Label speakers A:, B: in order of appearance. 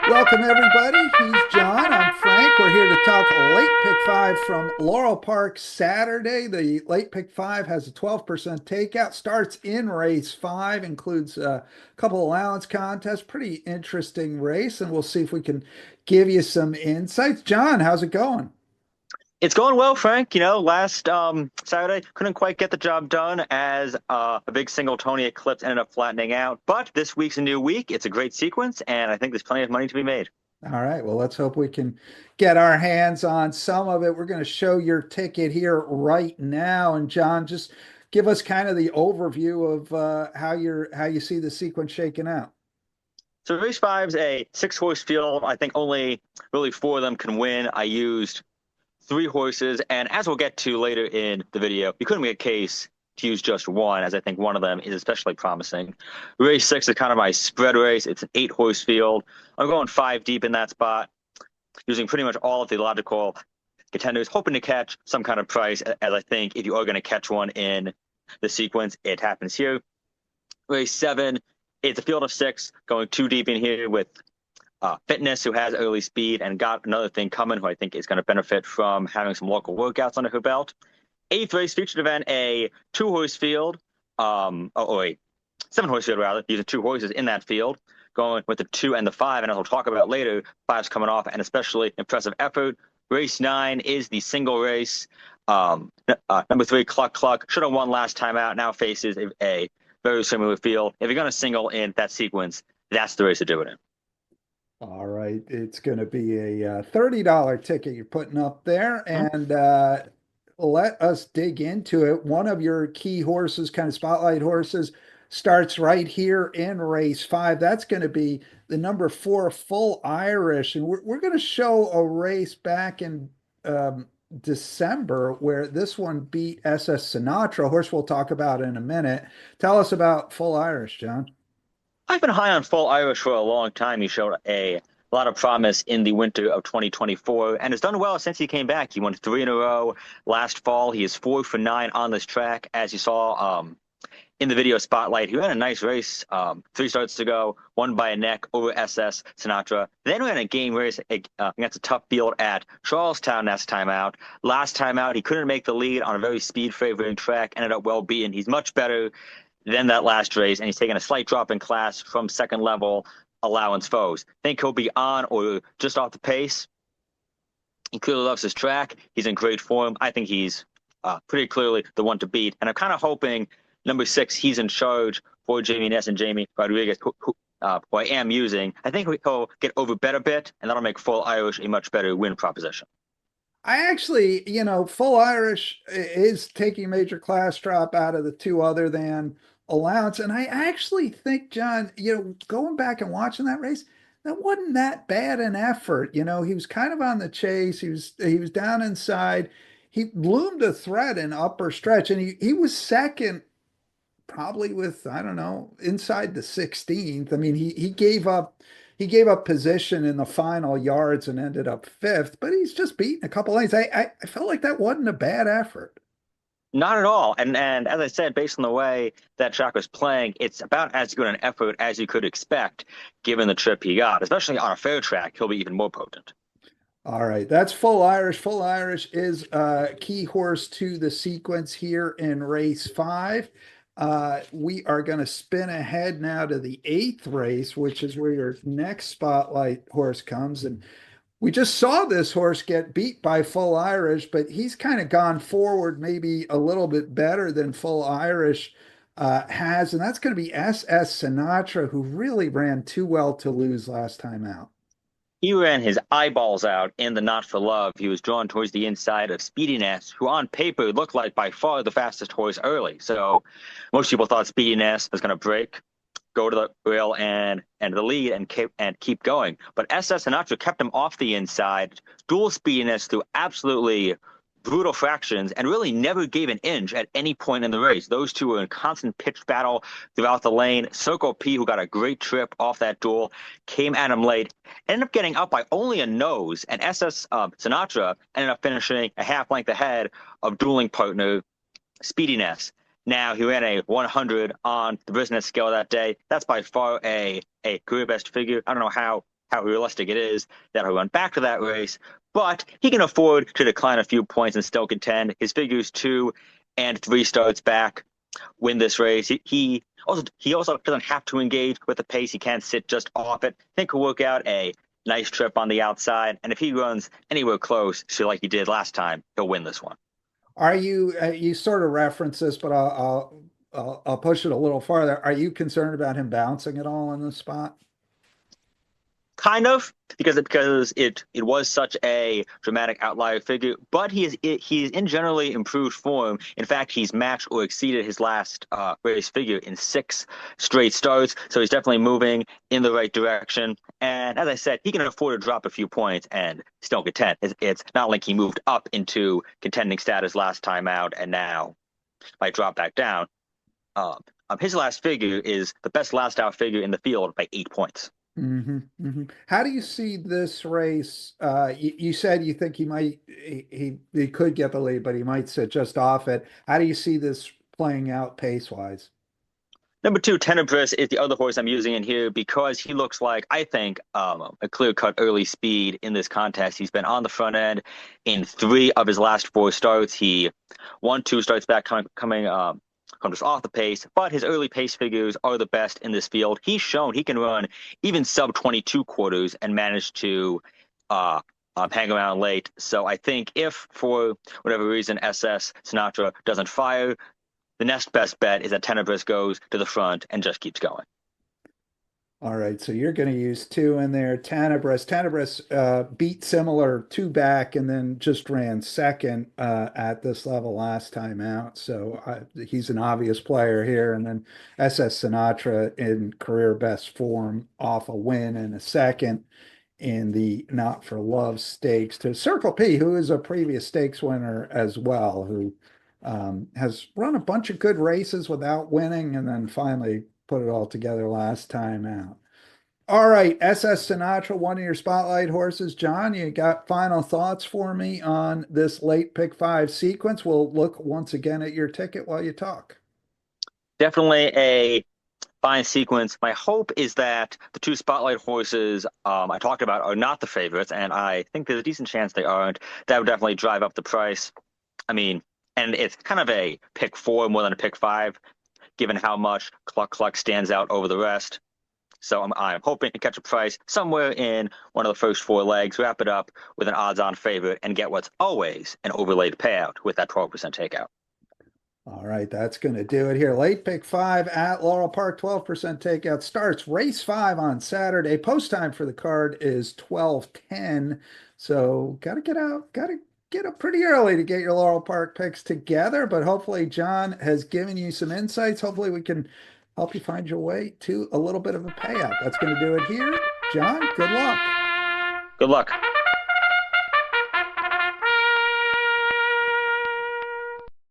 A: Welcome, everybody. He's John. I'm Frank. We're here to talk late pick five from Laurel Park Saturday. The late pick five has a 12% takeout, starts in race five, includes a couple allowance contests. Pretty interesting race, and we'll see if we can give you some insights. John, how's it going?
B: It's going well, Frank. Last Saturday couldn't quite get the job done as a big single Tony eclipse ended up flattening out. But this week's a new week. It's a great sequence, and I think there's plenty of money to be made.
A: All right, well, let's hope we can get our hands on some of it. We're going to show your ticket here right now. And John, just give us kind of the overview of how you see the sequence shaking out.
B: So race five's a six-horse field. I think only really four of them can win. I used three horses, and as we'll get to later in the video, you couldn't make a case to use just one, as I think one of them is especially promising. Race six is kind of my spread race. It's an eight-horse field. I'm going five deep in that spot, using pretty much all of the logical contenders, hoping to catch some kind of price, as I think if you are going to catch one in the sequence, it happens here. Race seven, it's a field of six, going two deep in here with Fitness, who has early speed and got another thing coming, who I think is going to benefit from having some local workouts under her belt. Eighth race featured event, a two-horse field, wait, seven-horse field rather, using two horses in that field, going with the two and the five, and as we'll talk about later, five's coming off an especially impressive effort. Race nine is the single race. Number three, Cluck Cluck, should have won last time out, now faces a very similar field. If you're going to single in that sequence, that's the race to do it in.
A: All right, it's going to be a $30 ticket you're putting up there,
B: Mhm.
A: and let us dig into it. One of your key horses, kind of spotlight horses, starts right here in race five. That's going to be the number four, Full Irish, and we're going to show a race back in December where this one beat SS Sinatra, a horse we'll talk about in a minute. Tell us about Full Irish, John.
B: I've been high on Full Irish for a long time. He showed a lot of promise in the winter of 2024 and has done well since he came back. He won three in a row last fall. He is 4 for 9 on this track, as you saw in the video spotlight. He ran a nice race 3 starts ago, won by a neck over SS Sinatra. Then ran a game race against a tough field at Charlestown last time out. Last time out, he couldn't make the lead on a very speed-favoring track, ended up well beaten. He's much better than that last race, and he's taken a slight drop in class from second level allowance foes. Think he'll be on or just off the pace. He clearly loves his track. He's in great form. I think he's pretty clearly the one to beat. And I'm kind of hoping number six, he's in charge for Jamie Ness and Jamie Rodriguez, who I am using. I think he'll get over bet a bit, and that'll make Full Irish a much better win proposition.
A: I actually, Full Irish is taking major class drop out of the two other than allowance. And I actually think, John, going back and watching that race, that wasn't that bad an effort. He was kind of on the chase. He was down inside. He loomed a threat in upper stretch, and he was second probably with, I don't know, inside the 16th. I mean, he gave up position in the final yards and ended up fifth, but he's just beaten a couple lanes. I felt like that wasn't a bad effort.
B: Not at all. And as I said, based on the way that track was playing, it's about as good an effort as you could expect, given the trip he got. Especially on a fair track, he'll be even more potent.
A: All right, that's Full Irish. Full Irish is a key horse to the sequence here in race five. We are going to spin ahead now to the eighth race, which is where your next spotlight horse comes. And we just saw this horse get beat by Full Irish, but he's kind of gone forward maybe a little bit better than Full Irish has. And that's going to be SS Sinatra, who really ran too well to lose last time out.
B: He ran his eyeballs out in the Not for Love. He was drawn towards the inside of Speediness, who on paper looked like by far the fastest horse early. So most people thought Speediness was going to break, go to the rail and the lead and keep going. But SS Sinatra kept him off the inside, dual Speediness through absolutely brutal fractions, and really never gave an inch at any point in the race. Those two were in constant pitched battle throughout the lane. Circle P, who got a great trip off that duel, came at him late, ended up getting up by only a nose, and SS Sinatra ended up finishing a half length ahead of dueling partner Speediness. Now, he ran a 100 on the business scale that day. That's by far a career best figure. I don't know how how realistic it is that he'll run back to that race, but he can afford to decline a few points and still contend. His figures 2 and 3 starts back win this race. He also doesn't have to engage with the pace. He can't sit just off it. I think he'll work out a nice trip on the outside, and if he runs anywhere close to like he did last time, he'll win this one.
A: Are you you sort of reference this, but I'll push it a little farther. Are you concerned about him bouncing at all in this spot?
B: Kind of because it was such a dramatic outlier figure, but he is in generally improved form. In fact, he's matched or exceeded his last race figure in 6 straight starts, so he's definitely moving in the right direction. And as I said, he can afford to drop a few points and still contend. It's not like he moved up into contending status last time out and now might drop back down. His last figure is the best last out figure in the field by 8 points.
A: How do you see this race? You said you think he could get the lead, but he might sit just off it. How do you see this playing out pace wise?
B: Number 2, Tenebris is the other horse I'm using in here because he looks like, I think, a clear-cut early speed in this contest. He's been on the front end in 3 of his last 4 starts. He won 2 starts back comes off the pace, but his early pace figures are the best in this field. He's shown he can run even sub 22 quarters and manage to hang around late. So I think if for whatever reason SS Sinatra doesn't fire, the next best bet is that Tenebris goes to the front and just keeps going.
A: All right, so you're going to use 2 in there. Tenebris. Tenebris beat similar 2 back and then just ran second at this level last time out. So he's an obvious player here. And then SS Sinatra in career best form off a win and a second in the Not for Love Stakes to Circle P, who is a previous stakes winner as well, who has run a bunch of good races without winning and then finally put it all together last time out. All right, SS Sinatra, one of your spotlight horses. John, you got final thoughts for me on this late pick 5 sequence? We'll look once again at your ticket while you talk.
B: Definitely a fine sequence. My hope is that the 2 spotlight horses I talked about are not the favorites, and I think there's a decent chance they aren't. That would definitely drive up the price. I mean, and it's kind of a pick 4 more than a pick 5, given how much Cluck Cluck stands out over the rest. So I'm hoping to catch a price somewhere in one of the first 4 legs, wrap it up with an odds-on favorite, and get what's always an overlaid payout with that 12% takeout.
A: All right, that's going to do it here. Late pick 5 at Laurel Park, 12% takeout starts race 5 on Saturday. Post time for the card is 12:10. So got to get out, got to get up pretty early to get your Laurel Park picks together. But hopefully John has given you some insights. Hopefully we can help you find your way to a little bit of a payout. That's going to do it here. John, good luck.
B: Good luck.